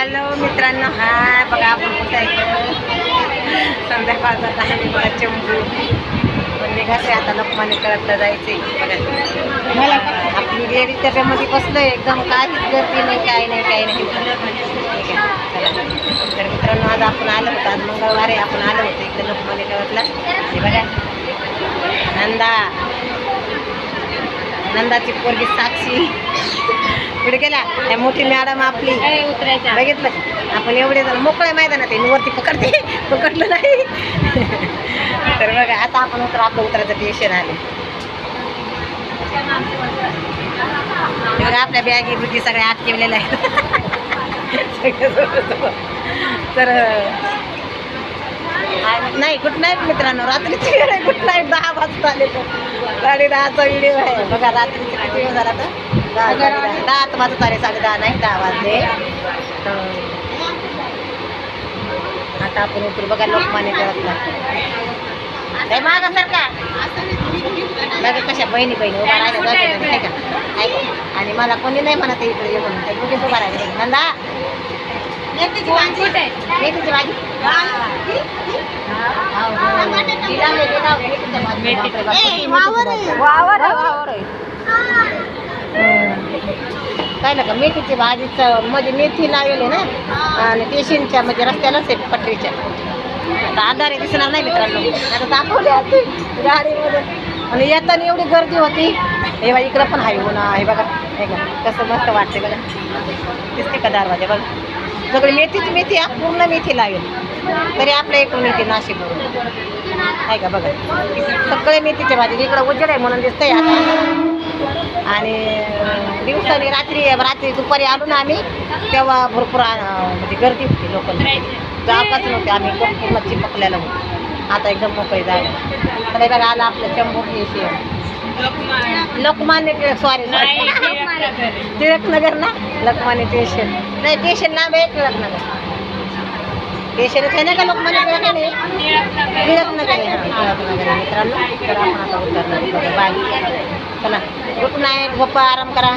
Hello मित्रांनो, हाय बघा आपण कुठं आहे. संध्याकाळचा टाइम बघा. चंबू पण निघायचं आता लोकमान्य करतला जायचंय बघा. मला आपली लेडीज त्याच्यामध्ये बसलोय एकदम काहीच गर्दी नाही, काही नाही काही नाही. ठीक आहे चला. तर मित्रांनो आज आपण आलो होतो, आज मंगळवार आहे. आपण आलो होतो इकडे लोकमान्य करतला. हे बघा नंदाची पोरगी साक्षी पुढे गेला. त्या मोठी मॅडम आपली बघितलं आपण एवढे जण मोकळ्या मैदानात आहे. मी वरती पकडलं नाही. तर बघा आता आपण आपलं उतरायचं टेन्शन आले. बघा आपल्या बॅगी बुद्धी सगळ्या आत ठेवलेल्या आहेत. तर नाही गुड नाईट मित्रांनो, रात्रीची वेळ आहे. गुड नाईट 10 वाजता आले तर 10:30चा व्हिडिओ आहे बघा. रात्रीची किती वेळ झाला तर 10 वाजत आले, 10:30 नाही 10 वाजले. आता आपण उतरू बघा लोकमान्य करतला. काय मागा सारखा बघा कशा बहिणी उभा राहिल्या जाते नाही का. आणि मला कोणी नाही म्हणत इकडे ये म्हणून त्या दोघीच उभा राहिले. नंदा मेथीची भाजी काय का मेथीची भाजीचं मध्ये मेथी लावलेली ना. आणि टेशनच्या म्हणजे रस्त्यालाच आहे पटरीच्या. आता आधारे दिसणार नाही मित्रांनो, आता दाखवले गाडीमध्ये. आणि येताना एवढी गर्दी होती. हे बघा इकडं पण आहे ना. हे बघा हे का कसं मस्त वाटते बघा. दिसते का दरवाजा बघा. सगळी मेथीची मेथी पूर्ण मेथी लावेल. तरी आपल्या इकडून येते नाशिकवरून आहे का बघा. सगळे मेथीच्या भाजी इकडं उजेड आहे म्हणून दिसतंय आता. आणि दिवसाने रात्री दुपारी आलो ना आम्ही तेव्हा भरपूर म्हणजे गर्दी होती. लोकांना जागाच नव्हते. आम्ही पूर्ण चिपकलेला होतो. आता एकदम मोकळी जागा. तर बघा आला आपलं चंबू लोकमान्य सॉरी टिळकनगर ना. लोकमान्य स्टेशन नाही, स्टेशन लांब आहे. टिळकनगर स्टेशनच आहे ना का लोकमान्य टिळकनगर आहे. टिळकनगर आहे मित्रांनो. तर आपण आता उतरणार बाय. चला गुड नाईट, झोपा, आराम करा.